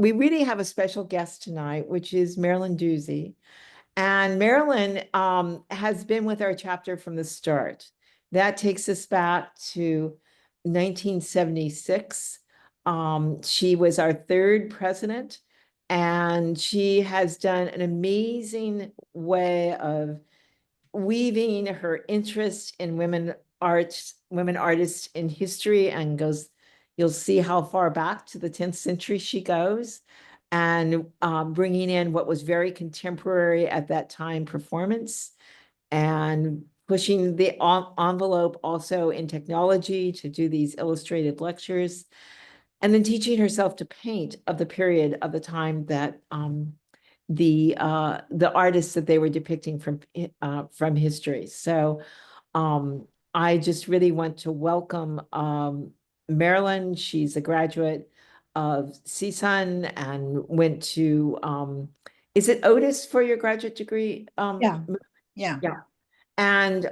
we really have a special guest tonight, which is Merrilyn Duzy. And Merrilyn has been with our chapter from the start. That takes us back to 1976. She was our third president, and she has done an amazing way of weaving her interest in women artists in history, and you'll see how far back to the 10th century she goes, and bringing in what was very contemporary at that time performance, and pushing the envelope also in technology to do these illustrated lectures, and then teaching herself to paint of the period of the time that the artists that they were depicting from history. So I just really want to welcome Merrilyn. She's a graduate of CSUN and went to is it Otis for your graduate degree? Yeah. And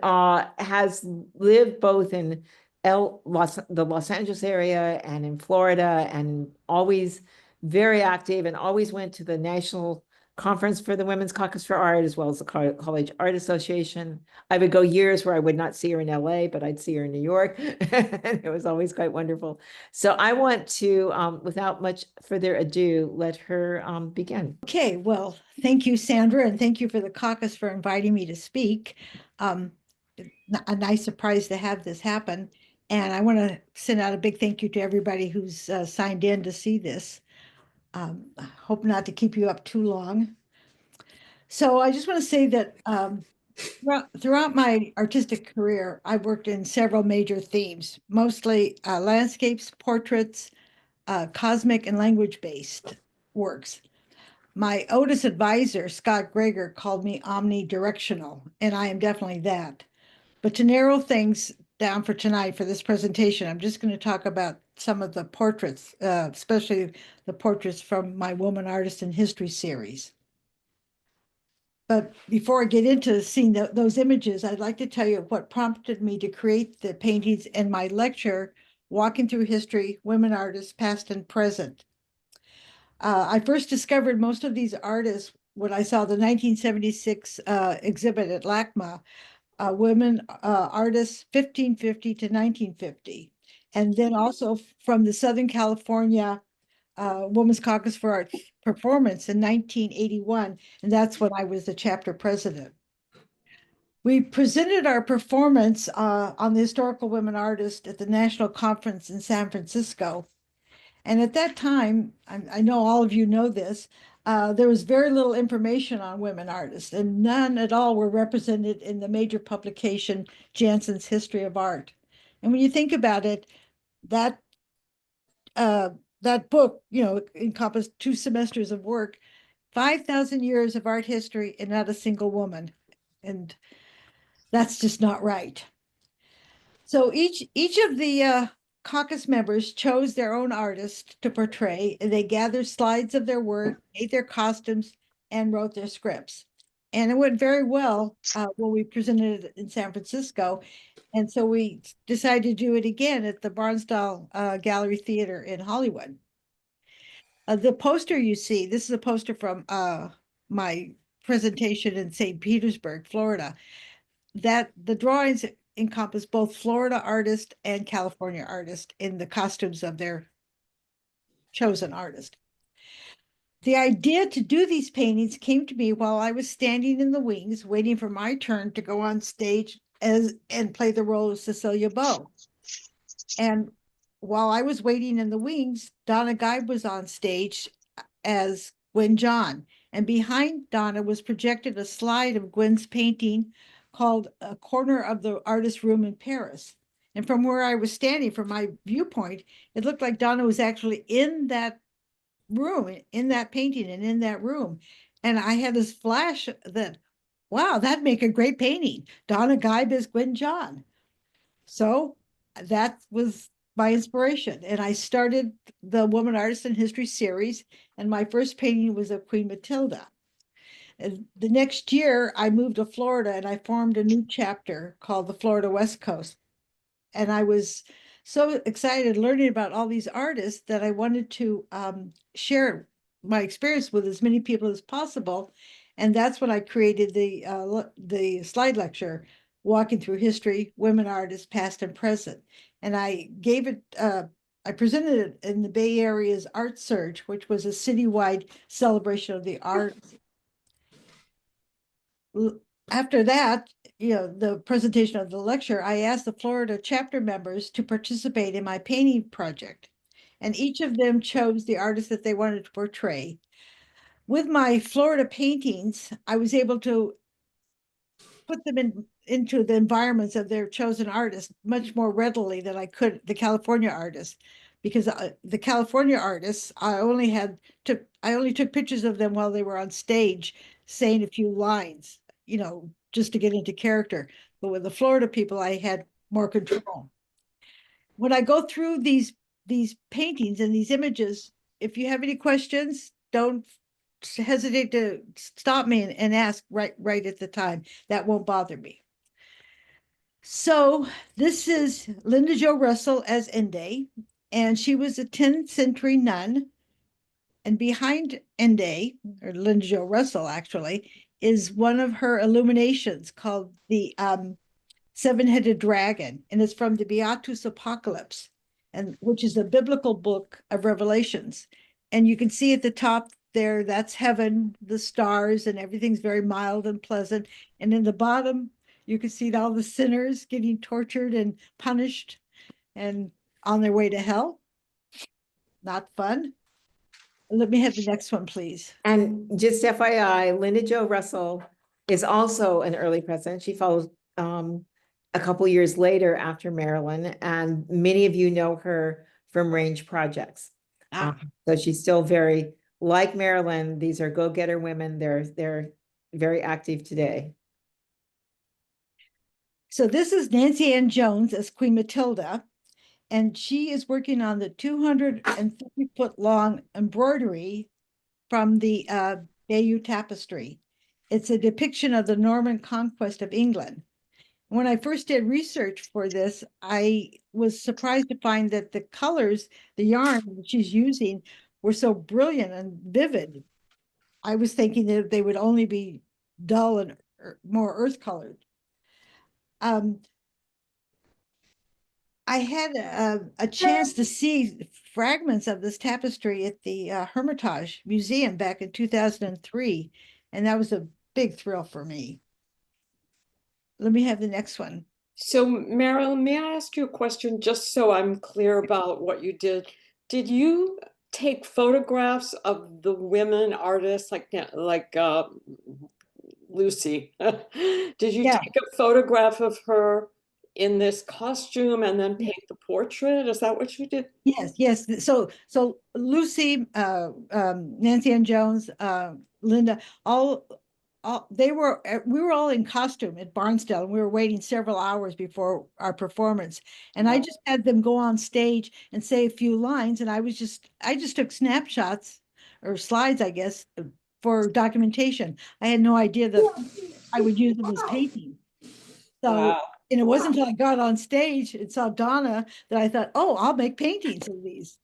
has lived both in the Los Angeles area and in Florida, and always very active, and always went to the National Conference for the Women's Caucus for Art, as well as the College Art Association. I would go years where I would not see her in LA, but I'd see her in New York. And it was always quite wonderful. So I want to, without much further ado, let her begin. Okay, well, thank you, Sandra, and thank you for the caucus for inviting me to speak. A nice surprise to have this happen. And I want to send out a big thank you to everybody who's signed in to see this. I hope not to keep you up too long. So I just want to say that throughout my artistic career, I've worked in several major themes, mostly landscapes, portraits, cosmic and language-based works. My Otis advisor, Scott Greger, called me omnidirectional, and I am definitely that. But to narrow things down for tonight for this presentation, I'm just going to talk about some of the portraits, especially the portraits from my Woman Artist in History series. But before I get into seeing those images, I'd like to tell you what prompted me to create the paintings in my lecture, Walking Through History, Women Artists, Past and Present. I first discovered most of these artists when I saw the 1976 exhibit at LACMA, Women Artists 1550 to 1950. And then also from the Southern California Women's Caucus for Art performance in 1981, and that's when I was the chapter president. We presented our performance on the Historical Women Artists at the National Conference in San Francisco. And at that time, I know all of you know this, there was very little information on women artists, and none at all were represented in the major publication, Jansen's History of Art. And when you think about it, that book, encompassed 2 semesters of work, 5,000 years of art history, and not a single woman. And that's just not right. So each of the caucus members chose their own artist to portray, and they gathered slides of their work, made their costumes, and wrote their scripts. And it went very well when we presented it in San Francisco. And so we decided to do it again at the Barnsdall Gallery Theater in Hollywood. The poster you see, this is a poster from my presentation in St. Petersburg, Florida, that the drawings encompass both Florida artists and California artists in the costumes of their chosen artist. The idea to do these paintings came to me while I was standing in the wings, waiting for my turn to go on stage and play the role of Cecilia Beau. And while I was waiting in the wings, Donna Guy was on stage as Gwen John. And behind Donna was projected a slide of Gwen's painting called A Corner of the Artist's Room in Paris. And from where I was standing, from my viewpoint, it looked like Donna was actually in that room, in that painting and in that room. And I had this flash that, wow, that'd make a great painting. Donna Geib as Gwen John. So that was my inspiration. And I started the Woman Artist in History series, and my first painting was of Queen Matilda. And the next year, I moved to Florida, and I formed a new chapter called the Florida West Coast. And I was so excited learning about all these artists that I wanted to share my experience with as many people as possible. And that's when I created the slide lecture, Walking Through History, Women Artists, Past and Present. And I gave it, I presented it in the Bay Area's Art Surge, which was a citywide celebration of the arts. After that, the presentation of the lecture, I asked the Florida chapter members to participate in my painting project. And each of them chose the artist that they wanted to portray. With my Florida paintings, I was able to put them into the environments of their chosen artist much more readily than I could the California artists, because the California artists, I only took pictures of them while they were on stage saying a few lines, just to get into character. But with the Florida people, I had more control. When I go through these paintings and these images, if you have any questions, don't hesitate to stop me and ask right at the time. That won't bother me. So this is Linda Jo Russell as Ende, and she was a 10th century nun. And behind Ende, or Linda Jo Russell actually, is one of her illuminations called the Seven-Headed Dragon, and it's from the Beatus Apocalypse, and which is a biblical book of Revelations. And you can see at the top there, that's heaven, the stars, and everything's very mild and pleasant. And in the bottom, you can see all the sinners getting tortured and punished and on their way to hell. Not fun. Let me have the next one, please. And just FYI, Linda Jo Russell is also an early president. She followed a couple years later after Merrilyn, and many of you know her from Range Projects. So she's still very like Merrilyn. These are go-getter women. They're very active today. So this is Nancy Ann Jones as Queen Matilda, and she is working on the 250-foot long embroidery from the Bayeux Tapestry. It's a depiction of the Norman conquest of England. When I first did research for this, I was surprised to find that the colors, the yarn that she's using, were so brilliant and vivid. I was thinking that they would only be dull and more earth colored. I had a chance to see fragments of this tapestry at the Hermitage Museum back in 2003, and that was a big thrill for me. Let me have the next one. So, Merrilyn, may I ask you a question just so I'm clear about what you did? Did you take photographs of the women artists like Lucy? Did you take a photograph of her in this costume and then paint the portrait? Is that what you did? Yes. So Lucy, Nancy Ann Jones, Linda, we were all in costume at Barnsdale, and we were waiting several hours before our performance. And I just had them go on stage and say a few lines, and I just took snapshots or slides, I guess, for documentation. I had no idea that I would use them as painting. So, wow. And it wasn't until I got on stage and saw Donna that I thought, oh, I'll make paintings of these.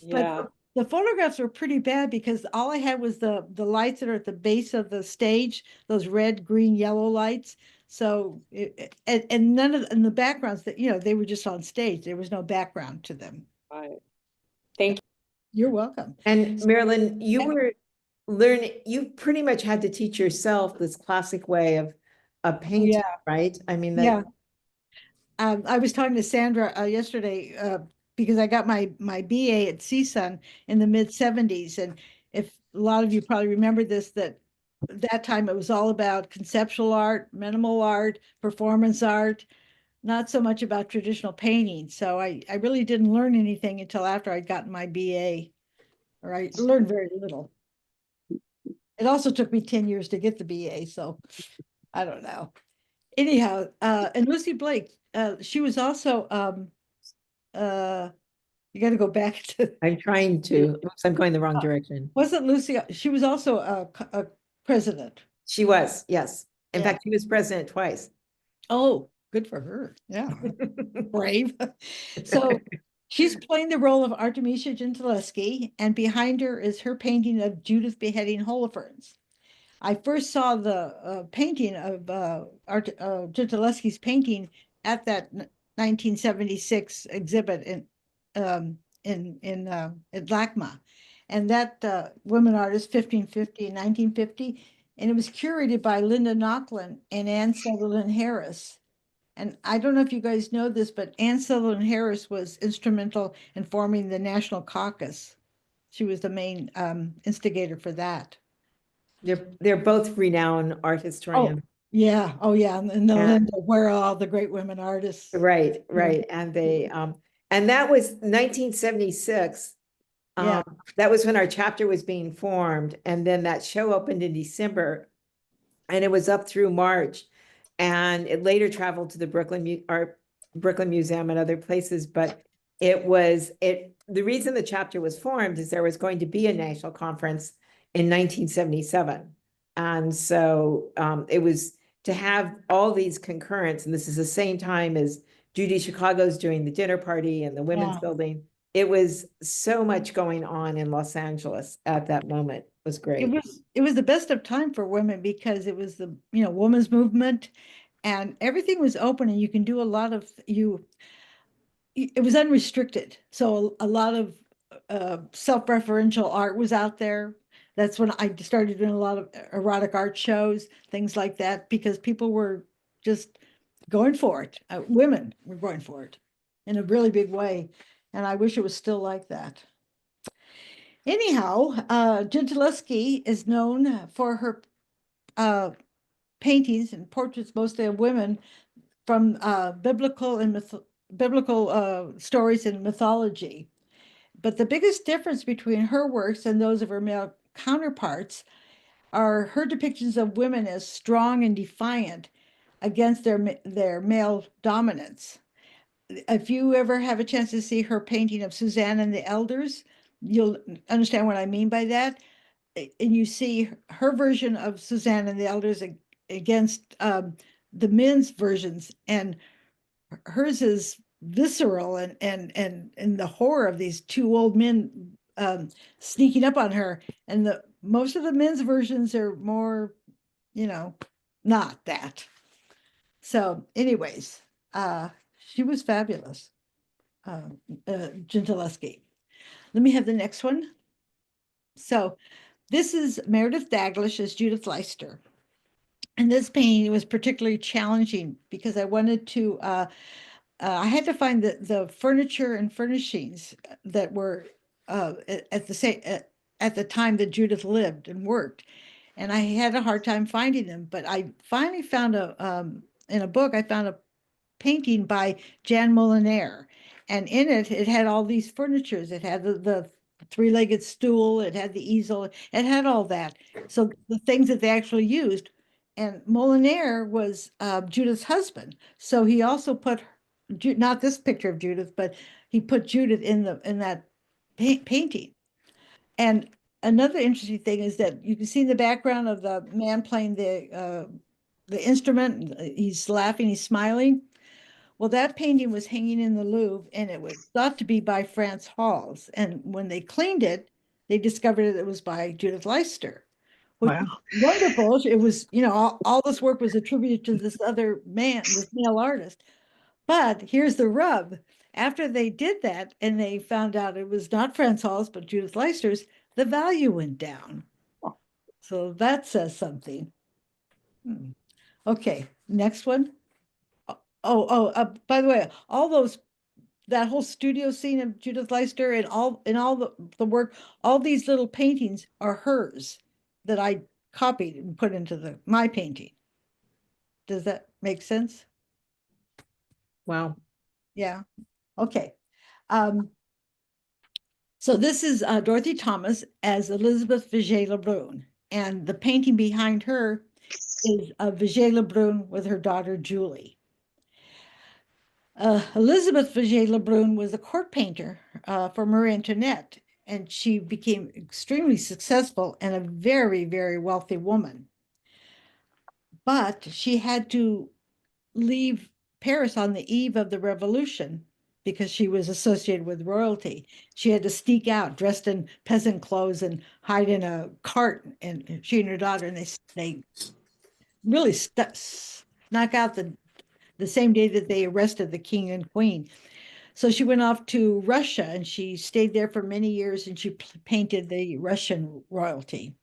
Yeah. But the photographs were pretty bad because all I had was the lights that are at the base of the stage, those red, green, yellow lights. So, and none of in the backgrounds that, they were just on stage. There was no background to them. Right. Thank you. You're welcome. And Merrilyn, you pretty much had to teach yourself this classic way of painting, right? I mean, I was talking to Sandra yesterday because I got my BA at CSUN in the mid-70s. And if a lot of you probably remember this, that time it was all about conceptual art, minimal art, performance art, not so much about traditional painting. So I really didn't learn anything until after I'd gotten my BA, or I learned very little. It also took me 10 years to get the BA, so I don't know. Anyhow, and Lucy Blake, she was also you got to go back to. I'm trying to. Oops, I'm going the wrong direction. Wasn't Lucy? She was also a president. She was, yes. In fact, she was president twice. Oh, good for her. Yeah, brave. So She's playing the role of Artemisia Gentileschi, and behind her is her painting of Judith beheading Holofernes. I first saw the painting of Gentileschi's painting at that 1976 exhibit in LACMA, and that women artist 1550 and 1950, and it was curated by Linda Nochlin and Anne Sutherland Harris. And I don't know if you guys know this, but Anne Sutherland Harris was instrumental in forming the National Caucus. She was the main instigator for that. They're both renowned art Oh, historians. yeah. Oh, yeah. And the Yeah. Linda, where are all the great women artists? Right, right. And they and that was 1976. Yeah. That was when our chapter was being formed. And then that show opened in December and it was up through March. And it later traveled to the Brooklyn Museum and other places. But the reason the chapter was formed is there was going to be a national conference in 1977. And so it was to have all these concurrents, and this is the same time as Judy Chicago's doing the dinner party and the women's building. It was so much going on in Los Angeles at that moment. It was great. It was the best of time for women because it was the women's movement, and everything was open, and you can do a lot of it was unrestricted. So a lot of self-referential art was out there. That's when I started doing a lot of erotic art shows, things like that, because people were just going for it. Women were going for it in a really big way. And I wish it was still like that. Anyhow, Gentileschi is known for her paintings and portraits, mostly of women, from biblical stories and mythology. But the biggest difference between her works and those of her male counterparts are her depictions of women as strong and defiant against their male dominance. If you ever have a chance to see her painting of Suzanne and the Elders, you'll understand what I mean by that. And you see her version of Suzanne and the Elders against the men's versions, and hers is visceral and the horror of these two old men sneaking up on her, and the most of the men's versions are more, not that. So anyways, she was fabulous, Gentileschi. Let me have the next one. So this is Meredith Daglish as Judith Leister. And this painting was particularly challenging because I wanted to I had to find the furniture and furnishings that were at the time that Judith lived and worked, and I had a hard time finding them. But I finally found in a book I found a painting by Jan Molinaire, and in it had all these furnitures. It had the three-legged stool, it had the easel, it had all that. So the things that they actually used. And Molinaire was Judith's husband, so he also put not this picture of Judith, but he put Judith in that painting. And another interesting thing is that you can see in the background of the man playing the instrument. He's laughing, he's smiling. Well, that painting was hanging in the Louvre, and it was thought to be by Frans Hals. And when they cleaned it, they discovered that it was by Judith Leister. Which was wonderful. It was, all this work was attributed to this other man, this male artist. But here's the rub. After they did that and they found out it was not Frans Hals, but Judith Leister's, the value went down. So that says something. Okay, next one. By the way, that whole studio scene of Judith Leister and all the work, all these little paintings are hers that I copied and put into my painting. Does that make sense? Wow. Yeah. Okay. So this is Dorothy Thomas as Elizabeth Vigée-Lebrun, and the painting behind her is Vigée-Lebrun with her daughter Julie. Elizabeth Vigée-Lebrun was a court painter for Marie Antoinette, and she became extremely successful and a very, very wealthy woman. But she had to leave Paris on the eve of the revolution because she was associated with royalty. She had to sneak out dressed in peasant clothes and hide in a cart, and she and her daughter, and they really snuck out the same day that they arrested the king and queen. So she went off to Russia and she stayed there for many years and she painted the Russian royalty.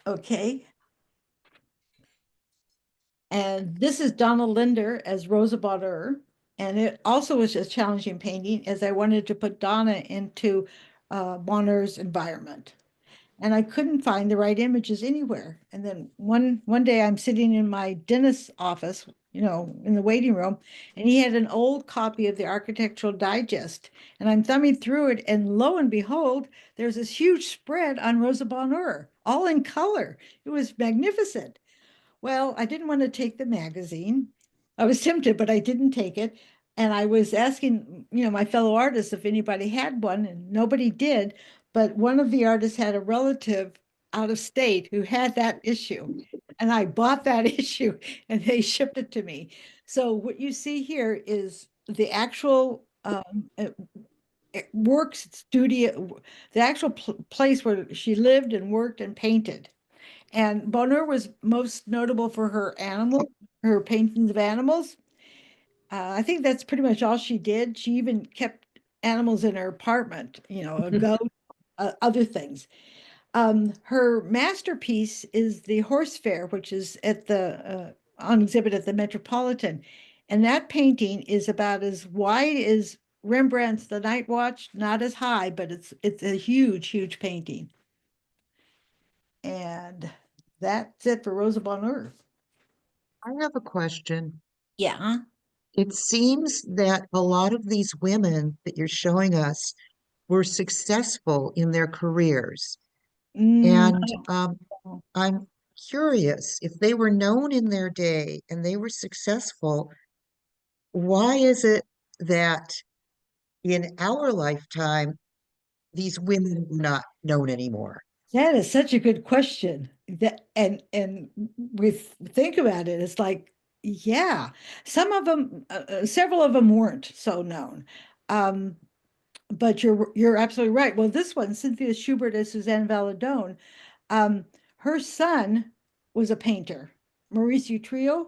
Okay. And this is Donna Linder as Rosa Bonheur. And it also was a challenging painting as I wanted to put Donna into Bonheur's environment. And I couldn't find the right images anywhere. And then one day I'm sitting in my dentist's office, in the waiting room, and he had an old copy of the Architectural Digest. And I'm thumbing through it, and lo and behold, there's this huge spread on Rosa Bonheur, all in color. It was magnificent. Well, I didn't want to take the magazine. I was tempted, but I didn't take it. And I was asking, my fellow artists if anybody had one, and nobody did. But one of the artists had a relative out of state who had that issue. And I bought that issue and they shipped it to me. So what you see here is the actual works studio, the actual place where she lived and worked and painted. And Bonheur was most notable for her paintings of animals. I think that's pretty much all she did. She even kept animals in her apartment, a goat, other things. Her masterpiece is the Horse Fair, which is at the on exhibit at the Metropolitan. And that painting is about as wide as Rembrandt's The Night Watch, not as high, but it's a huge, huge painting. And that's it for Rosa Bonheur. I have a question. Yeah. It seems that a lot of these women that you're showing us were successful in their careers. And I'm curious, if they were known in their day and they were successful, why is it that in our lifetime, these women were not known anymore? That is such a good question. And we think about it, it's like, yeah, some of them, several of them weren't so known. But you're absolutely right. Well, this one, Cynthia Schubert and Suzanne Valadon, her son was a painter, Maurice Utrio,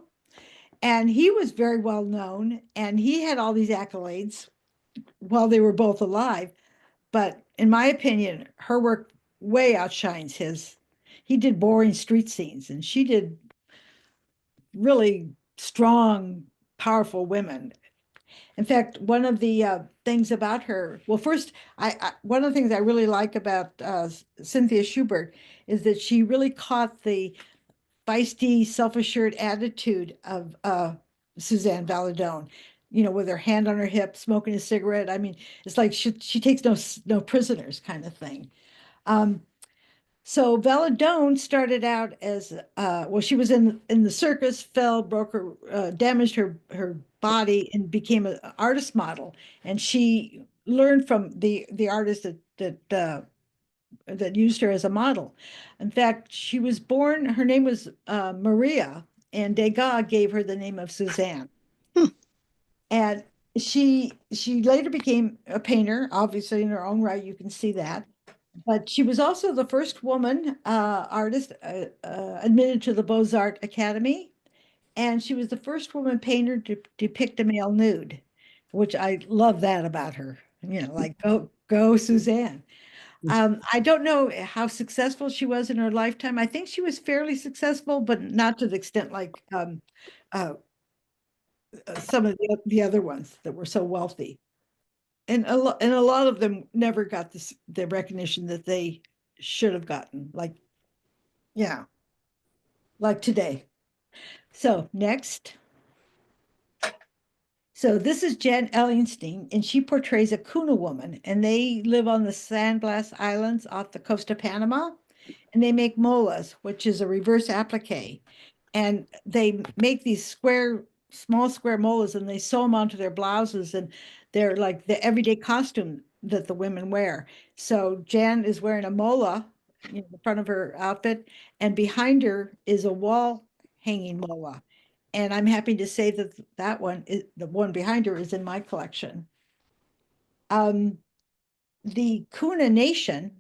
and he was very well known, and he had all these accolades while they were both alive. But in my opinion, her work way outshines his. He did boring street scenes, and she did really strong, powerful women. In fact, one of the things about her, well, first, one of the things I really like about Cynthia Schubert is that she really caught the feisty, self-assured attitude of Suzanne Valadon, with her hand on her hip, smoking a cigarette. I mean, it's like she takes no prisoners kind of thing. So Valadon started out as well, she was in the circus, fell, broke her, damaged her body, and became an artist model. And she learned from the artist that used her as a model. In fact, she was born, her name was Maria, and Degas gave her the name of Suzanne. And she later became a painter, obviously in her own right, you can see that. But she was also the first woman artist admitted to the Beaux-Arts Academy. And she was the first woman painter to depict a male nude, which I love that about her. Like go Suzanne. I don't know how successful she was in her lifetime. I think she was fairly successful, but not to the extent like some of the other ones that were so wealthy. And a lot of them never got the recognition that they should have gotten. Like, yeah, like today. So next. So this is Jan Ellenstein, and she portrays a Kuna woman, and they live on the Sandblast Islands off the coast of Panama, and they make molas, which is a reverse applique. And they make these small square molas, and they sew them onto their blouses, and they're like the everyday costume that the women wear. So Jan is wearing a mola in the front of her outfit, and behind her is a wall hanging mola. And I'm happy to say that that one is the one behind her is in my collection. The Kuna Nation,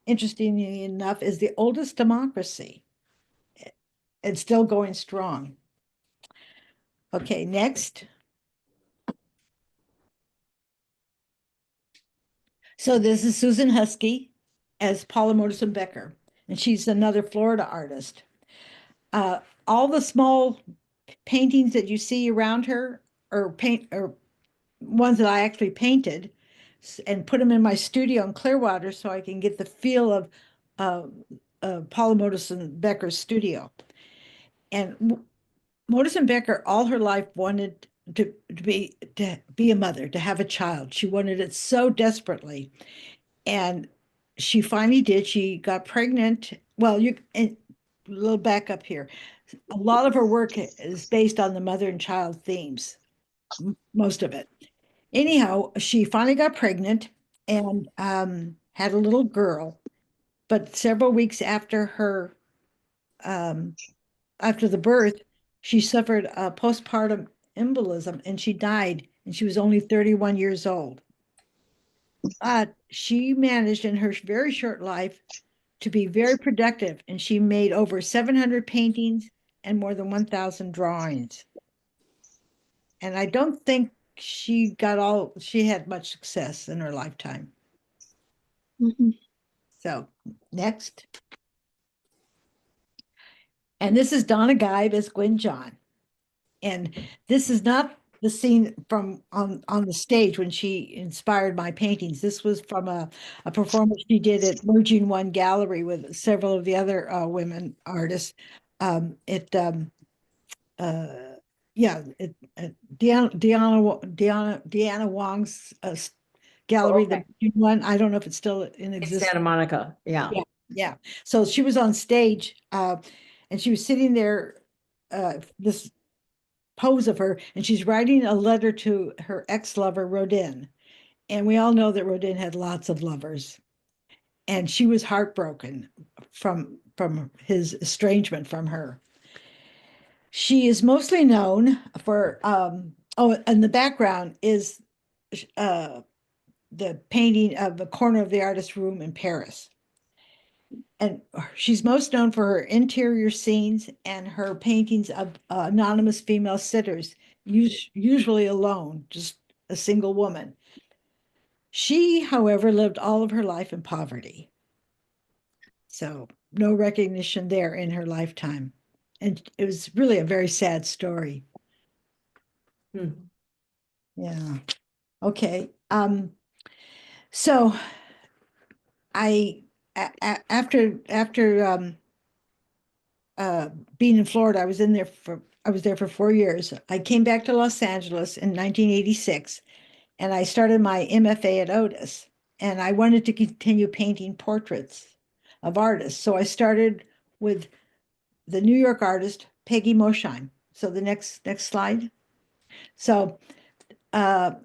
interestingly enough, is the oldest democracy. It's still going strong. Okay, next. So this is Susan Husky as Paula Moderson-Becker, and she's another Florida artist. All the small paintings that you see around her are ones that I actually painted and put them in my studio in Clearwater so I can get the feel of Paula Moderson-Becker's studio. And Moderson-Becker all her life wanted to be a mother, to have a child. She wanted it so desperately. And she finally did. She got pregnant. Well, and a little back up here. A lot of her work is based on the mother and child themes, most of it. Anyhow, she finally got pregnant and had a little girl. But several weeks after after the birth, she suffered a postpartum embolism and she died, and she was only 31 years old. But she managed in her very short life to be very productive, and she made over 700 paintings and more than 1,000 drawings. And I don't think she had much success in her lifetime. Mm-hmm. So next. And this is Donna Geib as Gwen John. And this is not the scene from on the stage when she inspired my paintings. This was from a performance she did at Merging One Gallery with several of the other women artists. Deanna Wong's gallery, Okay. the one. I don't know if it's still in In existence. Santa Monica, yeah. Yeah. So she was on stage, and she was sitting there, this pose of her, and she's writing a letter to her ex-lover, Rodin. And we all know that Rodin had lots of lovers. And she was heartbroken from his estrangement from her. She is mostly known for, and the background is the painting of the corner of the artist's room in Paris. And she's most known for her interior scenes and her paintings of anonymous female sitters, usually alone, just a single woman. She, however, lived all of her life in poverty. So no recognition there in her lifetime. And it was really a very sad story. Hmm. Yeah. Okay. So after being in Florida, I was there for 4 years. I came back to Los Angeles in 1986, and I started my MFA at Otis. And I wanted to continue painting portraits of artists, so I started with the New York artist Peggy Mosheim. So the next slide. So I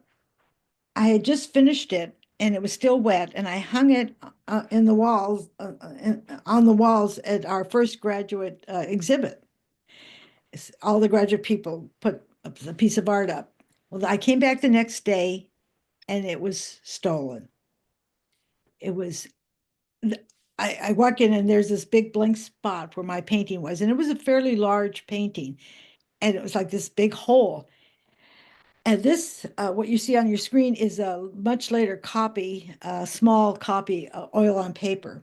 had just finished it, and it was still wet, and I hung it in the walls on the walls at our first graduate exhibit. All the graduate people put a piece of art up. Well, I came back the next day, and it was stolen. It was. I walk in, and there's this big blank spot where my painting was, and it was a fairly large painting, and it was like this big hole. And this, what you see on your screen, is a much later copy, a small copy, oil on paper.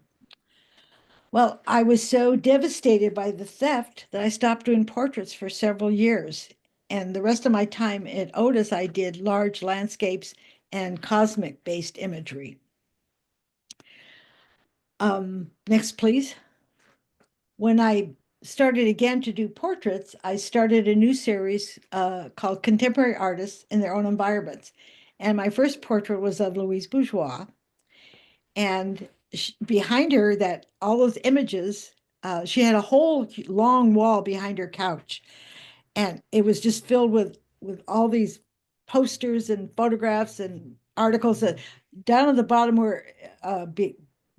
Well, I was so devastated by the theft that I stopped doing portraits for several years. And the rest of my time at Otis, I did large landscapes and cosmic-based imagery. Next, please. When I started again to do portraits, I started a new series called Contemporary Artists in Their Own Environments. And my first portrait was of Louise Bourgeois. And behind her, all those images, she had a whole long wall behind her couch. And it was just filled with all these posters and photographs and articles that down at the bottom were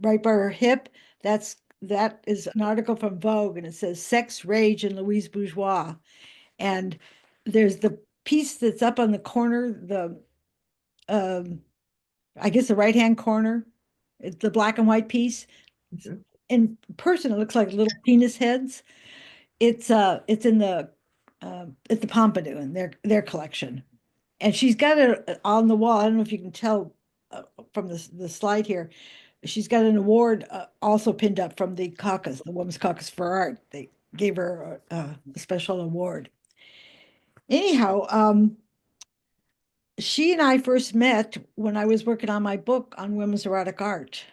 right by her hip, that is an article from Vogue, and it says Sex, Rage, and Louise Bourgeois. And there's the piece that's up on the corner, I guess the right-hand corner. It's the black and white piece. Mhm. In person, it looks like little penis heads. It's in the at the Pompidou in their collection. And she's got it on the wall. I don't know if you can tell from the slide here. She's got an award also pinned up from the Caucus, the Women's Caucus for Art. They gave her a special award. Anyhow, she and I first met when I was working on my book on women's erotic art.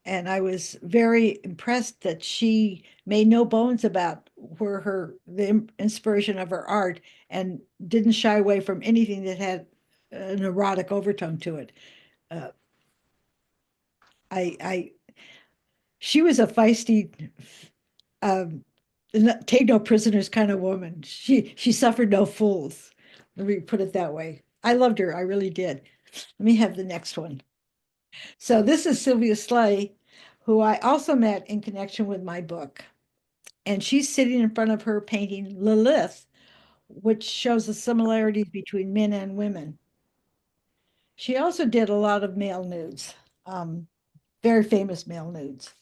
And I was very impressed that she made no bones about the inspiration of her art and didn't shy away from anything that had an erotic overtone to it. Uh, I she was a feisty, um, take no prisoners kind of woman. She suffered no fools. Let me put it that way. I loved her. I really did. Let me have the next one. So this is Sylvia Slay, who I also met in connection with my book. And she's sitting in front of her painting Lilith, which shows the similarities between men and women. She also did a lot of male nudes, very famous male nudes.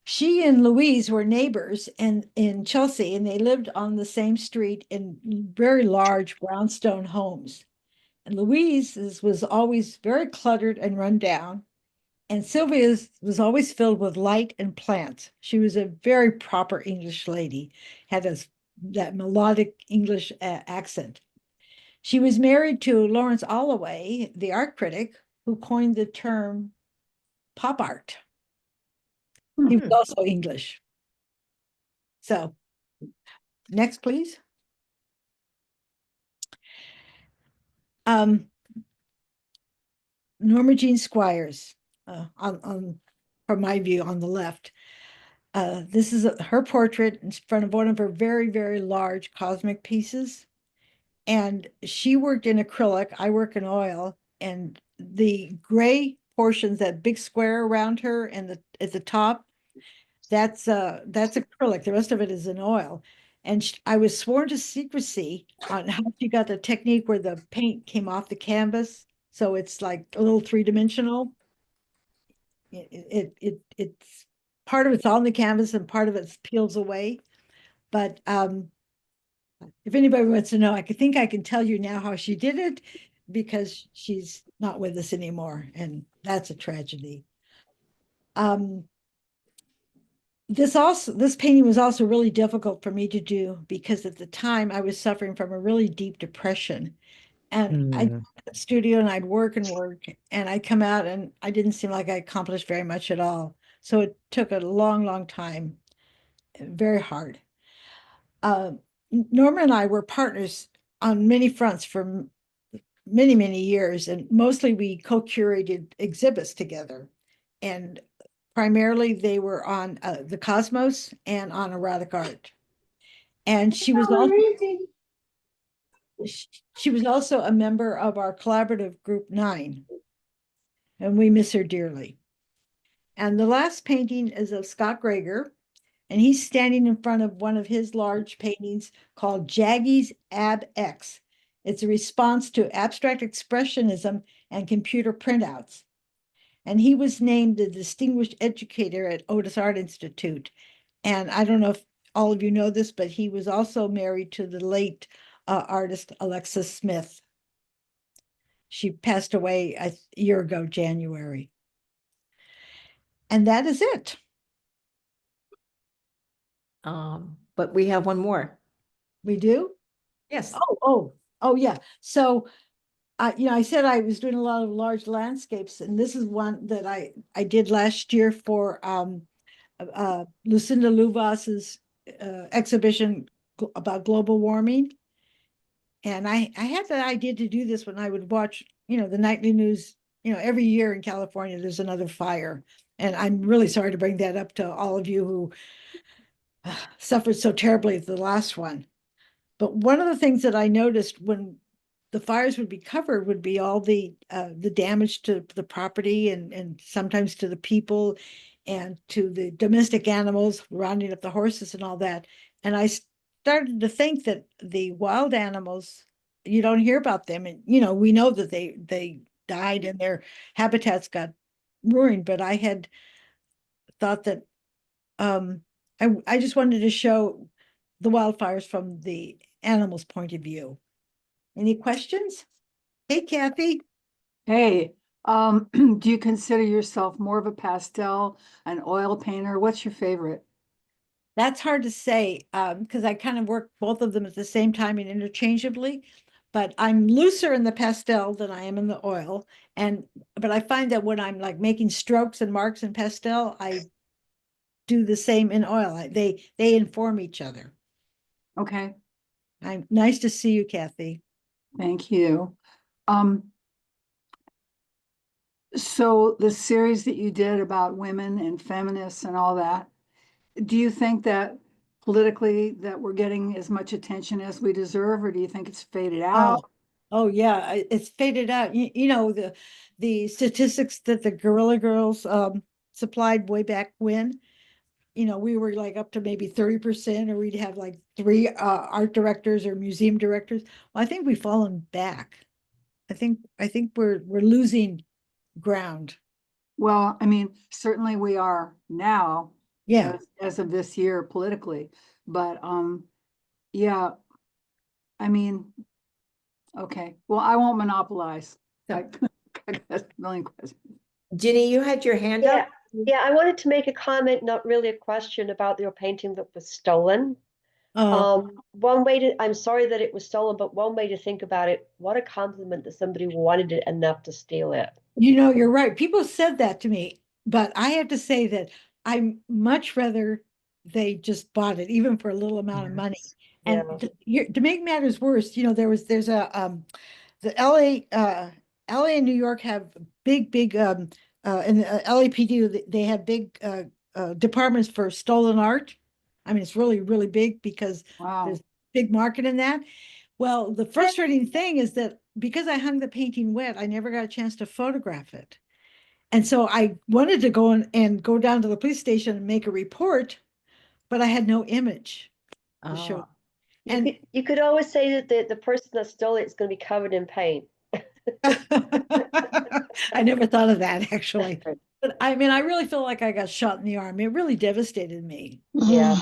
She and Louise were neighbors in Chelsea, and they lived on the same street in very large brownstone homes. And Louise's was always very cluttered and run down, and Sylvia's was always filled with light and plants. She was a very proper English lady, had that melodic English accent. She was married to Lawrence Alloway, the art critic, who coined the term pop art. He was also English. So, next, please. Norma Jean Squires, from my view, on the left. This is her portrait in front of one of her very, very large cosmic pieces. And she worked in acrylic, I work in oil, and the gray portions, that big square around her and at the top, that's acrylic. The rest of it is in oil. And I was sworn to secrecy on how she got the technique where the paint came off the canvas. So it's like a little three-dimensional. It's part of it's on the canvas and part of it peels away. But if anybody wants to know, I think I can tell you now how she did it, because she's not with us anymore, and that's a tragedy. This painting was also really difficult for me to do, because at the time I was suffering from a really deep depression. And I'd go to the studio and I'd work and work, and I'd come out and I didn't seem like I accomplished very much at all. So it took a long, long time, very hard. Norma and I were partners on many fronts for many, many years, and mostly we co-curated exhibits together. And primarily they were on the Cosmos and on erotic art. And she was also a member of our collaborative group 9, and we miss her dearly. And the last painting is of Scott Greger, and he's standing in front of one of his large paintings called Jaggy's Ab X. It's a response to abstract expressionism and computer printouts. And he was named the distinguished educator at Otis Art Institute. And I don't know if all of you know this, but he was also married to the late artist Alexis Smith. She passed away a year ago, January. And that is it. But we have one more. We do? Yes. Oh, yeah. So, I said I was doing a lot of large landscapes, and this is one that I did last year for Lucinda Luvas's exhibition about global warming. And I had the idea to do this when I would watch, the nightly news, every year in California, there's another fire. And I'm really sorry to bring that up to all of you who suffered so terribly at the last one. But one of the things that I noticed when the fires would be covered would be all the damage to the property and sometimes to the people and to the domestic animals, rounding up the horses and all that. And I started to think that the wild animals, you don't hear about them, and we know that they died and their habitats got ruined, but I had thought that I just wanted to show the wildfires from the animals' point of view. Any questions? Hey, Kathy. Hey, do you consider yourself more of a pastel, an oil painter? What's your favorite? That's hard to say, because I kind of work both of them at the same time and interchangeably. But I'm looser in the pastel than I am in the oil. But I find that when I'm like making strokes and marks in pastel, I do the same in oil. They inform each other. Okay, Nice to see you, Kathy. thank you. So the series that you did about women and feminists and all that, do you think that politically that we're getting as much attention as we deserve, or do you think it's faded out? Oh yeah, it's faded out. The statistics that the Guerrilla Girls supplied way back when, we were like up to maybe 30%, or we'd have like three art directors or museum directors. Well, I think we've fallen back. I think we're losing ground. Well, I mean, certainly we are now, Yeah. as of this year politically, but yeah, I mean, okay, well, I won't monopolize. I I got a million questions. Ginny, you had your hand Yeah, up? yeah, I wanted to make a comment, not really a question, about your painting that was stolen. I'm sorry that it was stolen, but one way to think about it, what a compliment that somebody wanted it enough to steal it. You're right. People said that to me, but I have to say that I much rather they just bought it, even for a little amount of money. Yeah. And to make matters worse, there's the LA and New York have big and the LAPD, they have big departments for stolen art. I mean, it's really, really big because Wow. there's big market in that. Well, the frustrating thing is that because I hung the painting wet, I never got a chance to photograph it. And so I wanted to go and go down to the police station and make a report, but I had no image to show. Oh. And You could always say that the person that stole it is going to be covered in paint. I never thought of that, actually. But I mean, I really feel like I got shot in the arm. It really devastated me. Yeah.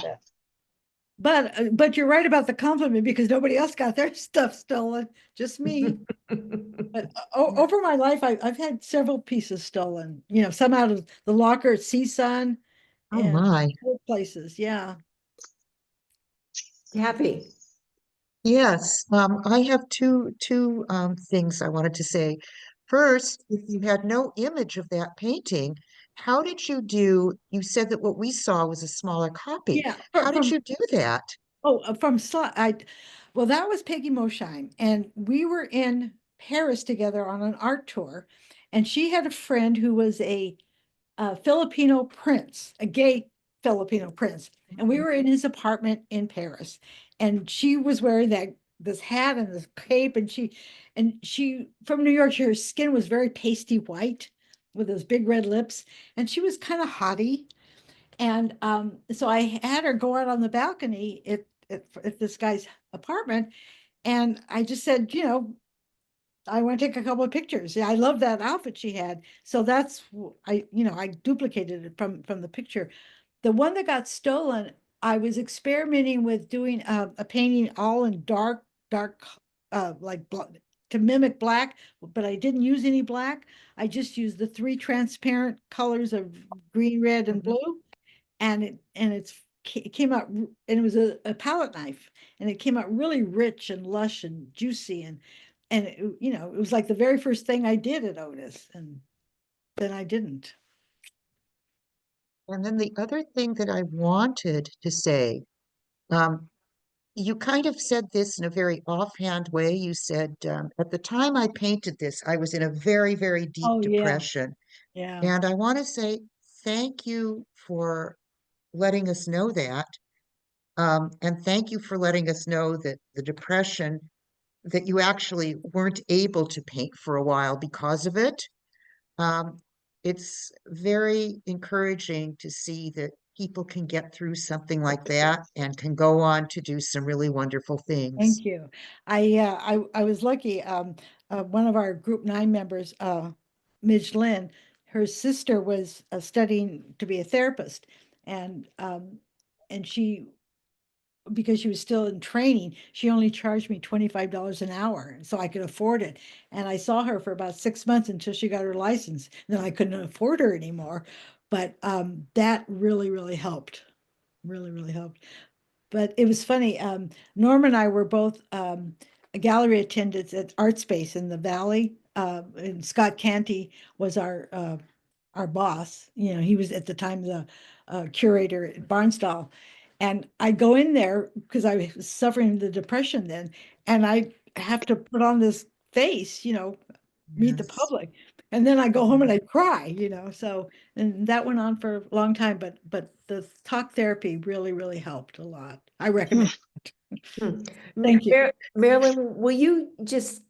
But you're right about the compliment, because nobody else got their stuff stolen, just me. But over my life, I've had several pieces stolen, some out of the locker at CSUN Oh and my. other places. Yeah. Happy. Yes, I have two things I wanted to say. First, if you had no image of that painting, how did you do? You said that what we saw was a smaller copy. Yeah. How did you do that? Well, that was Peggy Mosheim, and we were in Paris together on an art tour, and she had a friend who was a Filipino prince, a gay Filipino prince. And we were in his apartment in Paris. And she was wearing this hat and this cape. And she from New York, her skin was very pasty white with those big red lips. And she was kind of haughty. And so I had her go out on the balcony at this guy's apartment. And I just said, I want to take a couple of pictures. Yeah, I love that outfit she had. So that's I duplicated it from the picture. The one that got stolen, I was experimenting with doing a painting all in dark, like to mimic black, but I didn't use any black. I just used the three transparent colors of green, red, and blue, and it came out, and it was a palette knife, and it came out really rich and lush and juicy, and it was like the very first thing I did at Otis, and then I didn't. And then the other thing that I wanted to say, um, you kind of said this in a very offhand way. You said, at the time I painted this, I was in a very, very deep Oh yeah, depression. yeah. And I want to say thank you for letting us know that. And thank you for letting us know that the depression, that you actually weren't able to paint for a while because of it. Um, it's very encouraging to see that people can get through something like that and can go on to do some really wonderful things. Thank you. I was lucky. One of our group 9 members, Midge Lynn, her sister was studying to be a therapist, and she, because she was still in training, she only charged me $25 an hour, so I could afford it. And I saw her for about 6 months until she got her license. Then I couldn't afford her anymore, but that really helped. Really helped. But it was funny. Norm and I were both gallery attendants at Art Space in the Valley. And Scott Canty was our boss. You know, he was at the time the curator at Barnstall. And I go in there because I was suffering the depression then, and I have to put on this face, you know, meet the Yes. public. And then I go home and I cry, you know. So, and that went on for a long time, but the talk therapy really helped a lot. I recommend it. Thank you. Marilyn, will you just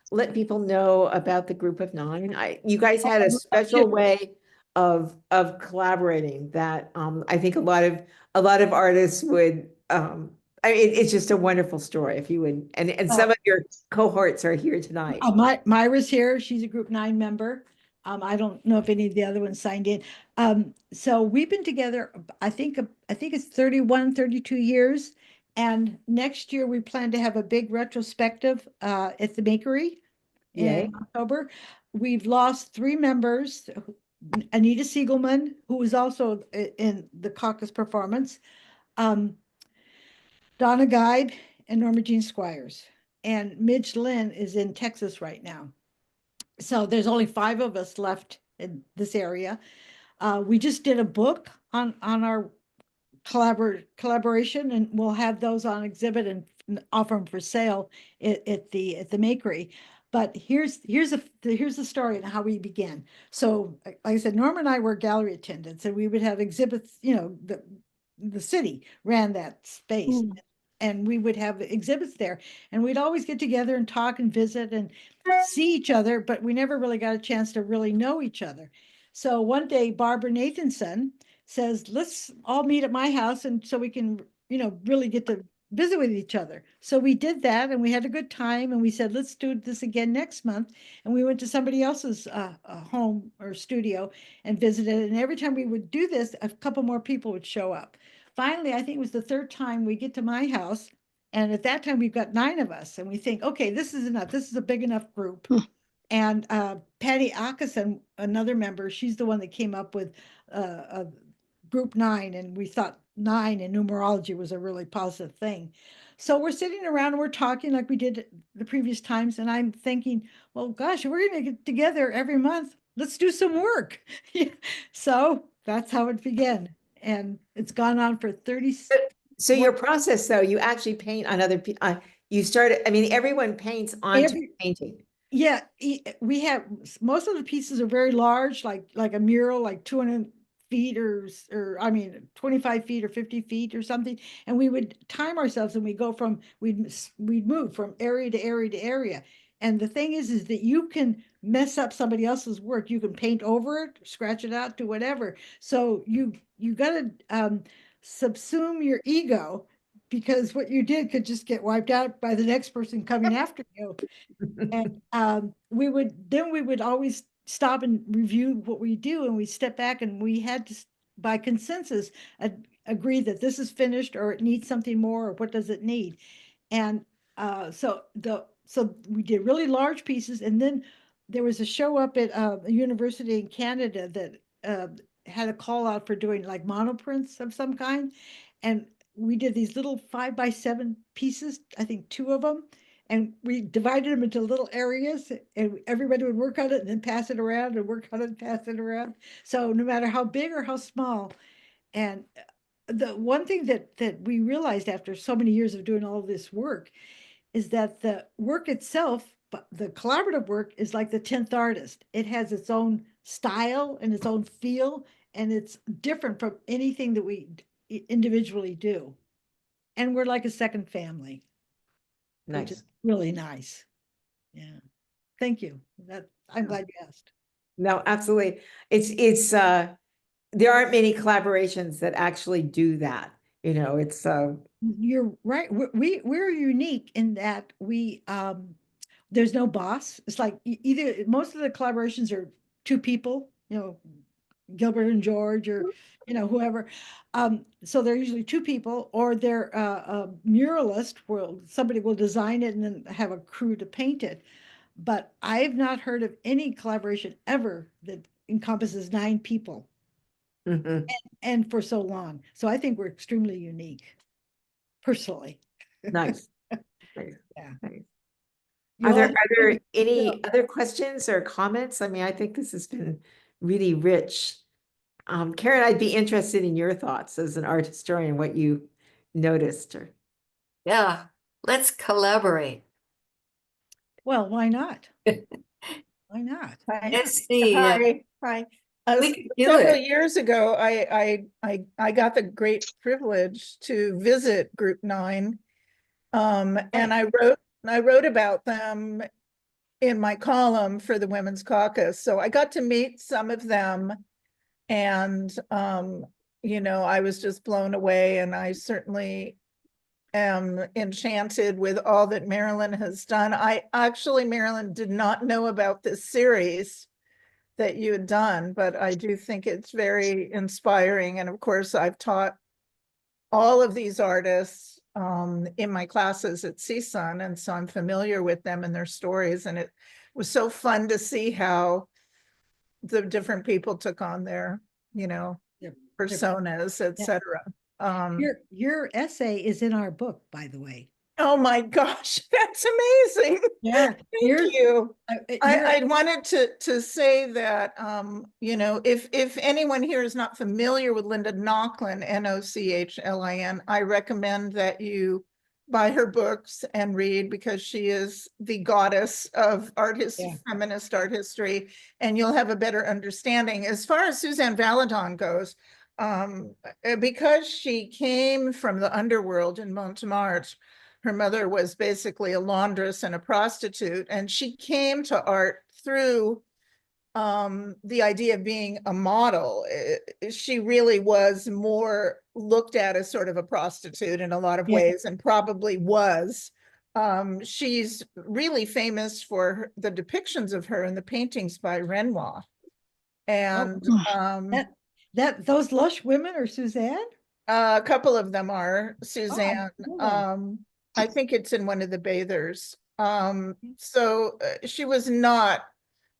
let people know about the group of 9? You guys had a special way of collaborating that I think a lot of artists would it's just a wonderful story if you would, and some of your cohorts are here tonight. Myra's here. She's a group 9 member. I don't know if any of the other ones signed in. So we've been together, I think it's 31, 32 years. And next year we plan to have a big retrospective at the Makery Yay. in October. We've lost 3 members. Anita Siegelman, who was also in the Caucus performance, Donna Guide, and Norma Jean Squires. And Midge Lynn is in Texas right now. So there's only 5 of us left in this area. We just did a book on our collaboration, and we'll have those on exhibit and offer them for sale at the Makery. But here's the story and how we began. So like I said, Norma and I were gallery attendants, and we would have exhibits, you know, the city ran that space. And we would have exhibits there, and we'd always get together and talk and visit and see each other, but we never really got a chance to really know each other. So one day, Barbara Nathanson says, let's all meet at my house, and so we can, you know, really get to visit with each other. So we did that, and we had a good time, and we said, let's do this again next month. And we went to somebody else's home or studio and visited. And every time we would do this, a couple more people would show up. Finally, I think it was the 3rd time we get to my house. And at that time, we've got 9 of us, and we think, okay, this is enough. This is a big enough group. And Patty Ackerson, another member, she's the one that came up with group 9, and we thought 9 in numerology was a really positive thing. So we're sitting around and we're talking like we did the previous times, and I'm thinking, well, gosh, we're going to get together every month. Let's do some work. So that's how it began, and it's gone on for 30. So your process, though, you actually paint on other people. You started. I mean, everyone paints onto painting. Yeah, we have, most of the pieces are very large, like a mural, like 200 feet or I mean 25 feet or 50 feet or something. And we would time ourselves, and we go from, we'd move from area to area to area. And the thing is that you can mess up somebody else's work. You can paint over it, scratch it out, do whatever. So you got to subsume your ego, because what you did could just get wiped out by the next person coming after you. And we would always stop and review what we do, and we step back, and we had to, by consensus, agree that this is finished, or it needs something more, or what does it need. And so we did really large pieces, and then there was a show up at a university in Canada that had a call out for doing like monoprints of some kind, and we did these little 5x7 pieces, I think 2 of them, and we divided them into little areas, and everybody would work on it and then pass it around and work on it and pass it around. So no matter how big or how small. And the one thing that we realized after so many years of doing all this work is that the work itself, but the collaborative work, is like the 10th artist. It has its own style and its own feel, and it's different from anything that we individually do. And we're like a second family. Which Nice. is really nice. Yeah. Thank you. I'm glad you asked. No, absolutely. there aren't many collaborations that actually do that. You know, it's You're right. We're unique in that there's no boss. It's like either most of the collaborations are two people, Gilbert and George or whoever. So they're usually two people, or they're a muralist where somebody will design it and then have a crew to paint it. But I've not heard of any collaboration ever that encompasses 9 people mhm, and for so long. So I think we're extremely unique, personally. nice. Nice. Yeah. Nice. You Are all- there any other questions or comments? I mean, I think this has been really rich. Karen, I'd be interested in your thoughts as an art historian, what you noticed or. Yeah, let's collaborate. Well, why not? Why not? Let's see. Hi. We could do Several it. years ago, I got the great privilege to visit Group 9. And I wrote about them in my column for the Women's Caucus. So I got to meet some of them. And I was just blown away, and I certainly am enchanted with all that Merrilyn has done. Merrilyn, did not know about this series that you had done, but I do think it's very inspiring. And of course, I've taught all of these artists in my classes at CSUN, and so I'm familiar with them and their stories. And it was so fun to see how the different people took on their, personas, etc. Your essay is in our book, by the way. Oh my gosh, that's amazing. Yeah. Thank you. Your- I wanted to say that, if anyone here is not familiar with Linda Nochlin, Nochlin, I recommend that you buy her books and read, because she is the goddess of feminist art history, and you'll have a better understanding. As far as Suzanne Valadon goes, because she came from the underworld in Montmartre, her mother was basically a laundress and a prostitute, and she came to art through the idea of being a model. She really was more looked at as sort of a prostitute in a lot of ways, and probably was. She's really famous for the depictions of her in the paintings by Renoir. And those lush women are Suzanne? a couple of them are Suzanne. Oh, I think it's in one of the bathers. So she was not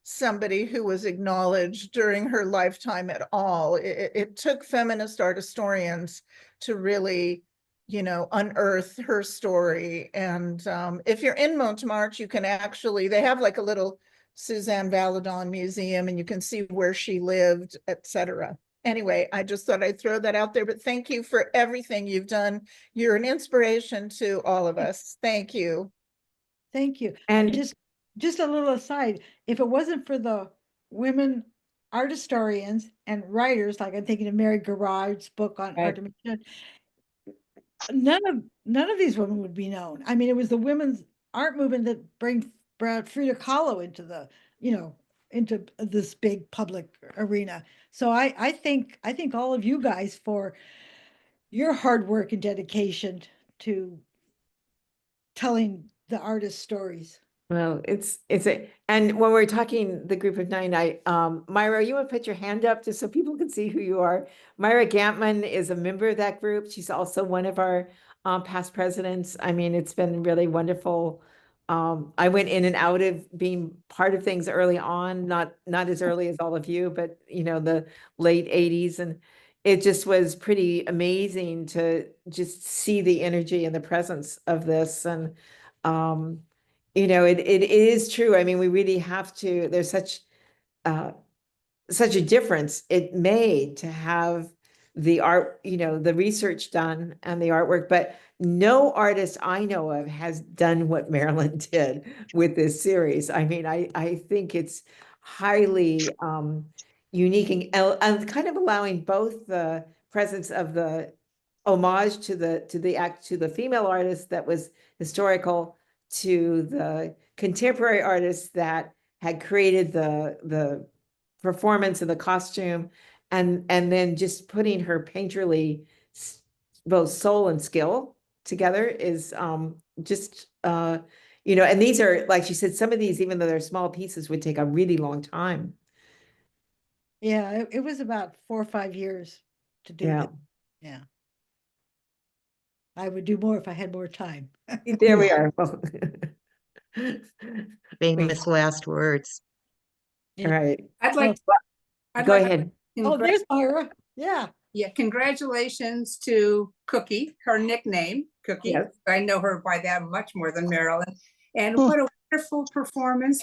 somebody who was acknowledged during her lifetime at all. It took feminist art historians to really, unearth her story. And if you're in Montmartre, you can they have like a little Suzanne Valadon museum, and you can see where she lived, etc. Anyway, I just thought I'd throw that out there, but thank you for everything you've done. You're an inspiration to all of us. Thank you. Thank you. And Just a little aside, if it wasn't for the women art historians and writers, like I'm thinking of Mary Garrard's book on Right. art, none of these women would be known. I mean, it was the women's art movement that brought Frida Kahlo into this big public arena. So I think all of you guys for your hard work and dedication to telling the artist stories. well, and when we're talking the Group of 9, Myra, you want to put your hand up just so people can see who you are. Myra Gampman is a member of that group. She's also one of our past presidents. I mean, it's been really wonderful. I went in and out of being part of things early on, not as early as all of you, but the late 80s. And it just was pretty amazing to just see the energy and the presence of this. And it is true. I mean, we really have to, there's such a difference it made to have the art, the research done and the artwork, but no artist I know of has done what Merrilyn did with this series. I mean, I think it's highly unique and kind of allowing both the presence of the homage to the female artist that was historical, to the contemporary artists that had created the performance and the costume, and then just putting her painterly both soul and skill together is just and these are, like she said, some of these, even though they're small pieces, would take a really long time. Yeah, it was about 4 or 5 years to do Yeah. that. Yeah. I would do more if I had more time. There we are. Famous last words. All right, I'd like, I'd go like, ahead. Oh, there's Myra. Yeah. yeah, congratulations to Cookie, her nickname, Cookie. Yes. I know her by that much more than Merrilyn. And what a wonderful performance,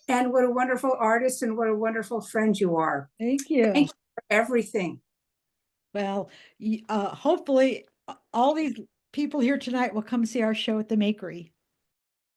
and what a wonderful artist, and what a wonderful friend you are. Thank you. Thank you for everything. Well, hopefully all these people here tonight will come see our show at the Makery.